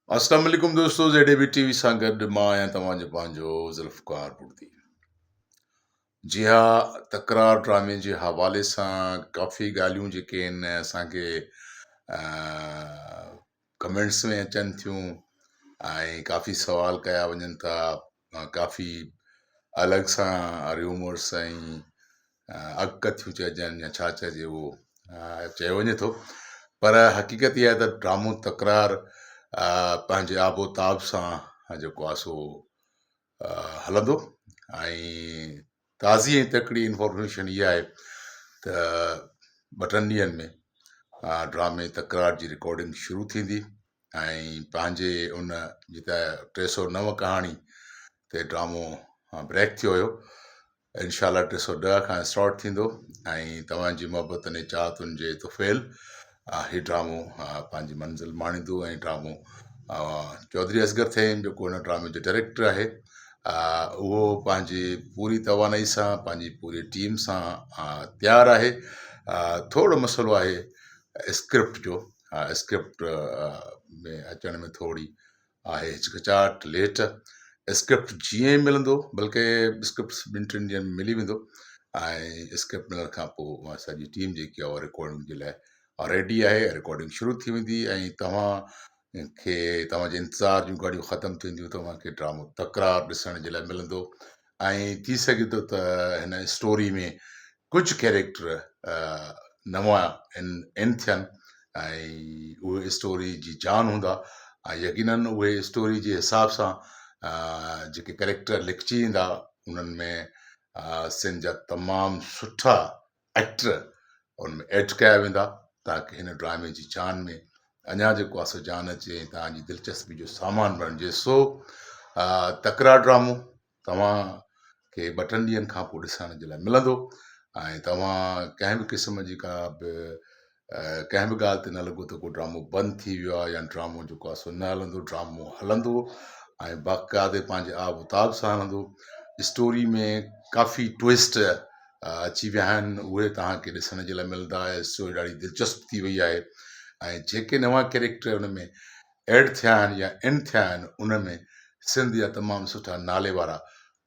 अस्सलाम वालेकुम दोस्तों, ज़ेड टीवी सां गॾु मां आहियां तव्हांजो पंहिंजो ज़ुल्फ़कार पुर्ती। जी हा, तकरार ड्रामे जे हवाले सां काफ़ी ॻाल्हियूं जेके आहिनि असांखे अ, कमेंट्स में अचनि थियूं ऐं काफ़ी सवाल कया वञनि था। काफ़ी अलॻि सां रूमर्स ऐं अॻकथियूं चइजनि या छा चइजे उहो चयो वञे थो। पर हक़ीक़त इहा आहे त ड्रामो तकरार पंहिंजे आबोताब सां जेको आहे सो हलंदो। ऐं ताज़ी ऐं तकड़ी इंफॉर्मेशन इहा आहे त 2-3 ॾींहंनि में ड्रामे तकरार जी रिकॉर्डिंग शुरू थींदी ऐं पंहिंजे उन जिते 309 कहाणी ते ड्रामो ब्रेक थियो हुयो। इनशाला 310 खां स्टार्ट थींदो ऐं तव्हांजी मोहबतनि ऐं चाहतुनि जे तुफ़ैल हीउ ड्रामो पंहिंजी मंज़िल माणींदो। ऐं ड्रामो चौधरी असगर थियनि जेको हुन ड्रामे जो डायरेक्टर आहे, उहो पंहिंजी पूरी तवानाई सां पंहिंजी पूरी टीम सां तयारु आहे। थोरो मसइलो आहे स्क्रिप्ट जो। स्क्रिप्ट में अचण में थोरी आहे हिचकिचाहट, लेट। स्क्रिप्ट जीअं ई मिलंदो, बल्कि स्क्रिप्ट 2-3 ॾींहंनि में मिली वेंदो ऐं स्क्रिप्ट मिलण खां पोइ सॼी टीम जेकी आहे उहा रिकॉर्डिंग जे लाइ रेडी आहे। रिकॉर्डिंग शुरू थी वेंदी ऐं तव्हांखे तव्हांजे इंतज़ार जूं घड़ियूं ख़तमु थींदियूं, तव्हांखे ड्रामो तकरार ॾिसण जे लाइ मिलंदो। ऐं थी सघे थो त हिन स्टोरी में कुझु कैरेक्टर नवां इन थियनि ऐं उहे स्टोरी जी जान हूंदा ऐं यकीननि उहे स्टोरी जे हिसाब सां जेके कैरेक्टर लिखिजी ईंदा उन्हनि में सिंध जा तमामु सुठा एक्टर उनमें एड कया वेंदा ताकी हिन ड्रामे जी जान में अञा जेको आहे सो जान अचे ऐं तव्हांजी दिलचस्पी जो सामान बणिजे। सो तकरार ड्रामो तव्हांखे 2-3 ॾींहंनि खां पोइ ॾिसण जे लाइ मिलंदो ऐं तव्हां कंहिं बि क़िस्म जी कंहिं बि ॻाल्हि ते न लॻो त को ड्रामो बंदि थी वियो आहे या ड्रामो जेको आहे सो न हलंदो। ड्रामो हलंदो ऐं बाक़ाइदे पंहिंजे आबोताब सां हलंदो। स्टोरी में काफ़ी ट्विस्ट अची विया आहिनि, उहे तव्हांखे ॾिसण जे लाइ मिलंदा। स्टोरी ॾाढी दिलचस्प थी वई आहे ऐं जेके नवां कैरेक्टर उन में एड थिया आहिनि या इन थिया आहिनि उन में सिंध जा तमामु सुठा नाले वारा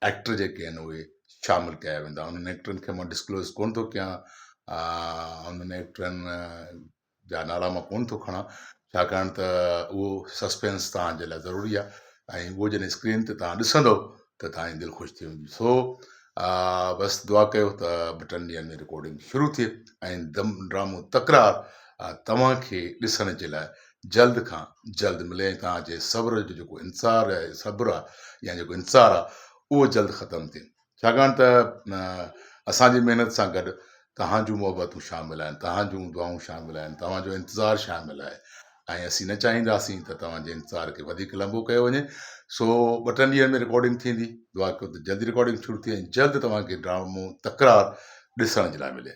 एक्टर जेके आहिनि उहे शामिलु कया वेंदा। उन्हनि एक्टरनि खे मां डिस्क्लोज़ कोन थो कयां, उन्हनि एक्टरनि जा नाला मां कोन थो खणां, छाकाणि त उहो सस्पेंस तव्हांजे लाइ ज़रूरी आहे ऐं उहो जॾहिं स्क्रीन ते तव्हां ॾिसंदव त तव्हांजी दिलि ख़ुशि थी वेंदी। सो बसि दुआ कयो त 2-3 ॾींहंनि में रिकॉर्डिंग शुरू थिए ऐं ड्रामो तकरार तव्हांखे ॾिसण जे लाइ जल्द खां जल्द मिले। तव्हांजे सब्र जो जेको इंतज़ारु आहे, सब्र आहे या जेको इंतज़ारु आहे उहो जल्द ख़तमु थिए, छाकाणि त असांजी महिनत सां गॾु तव्हां जूं मोहबतूं शामिलु आहिनि, तव्हां जूं दुआऊं शामिलु आहिनि, तव्हांजो इंतज़ारु शामिलु आहे ऐं असीं न चाहींदासीं त तव्हांजे इंतज़ार खे वधीक लंबो कयो वञे। सो 2-3 ॾींहंनि में रिकॉर्डिंग थींदी। दुआ कयो त जल्दी रिकॉर्डिंग शुरू थिए ऐं जल्द तव्हांखे ड्रामो तकरार ॾिसण जे लाइ मिले।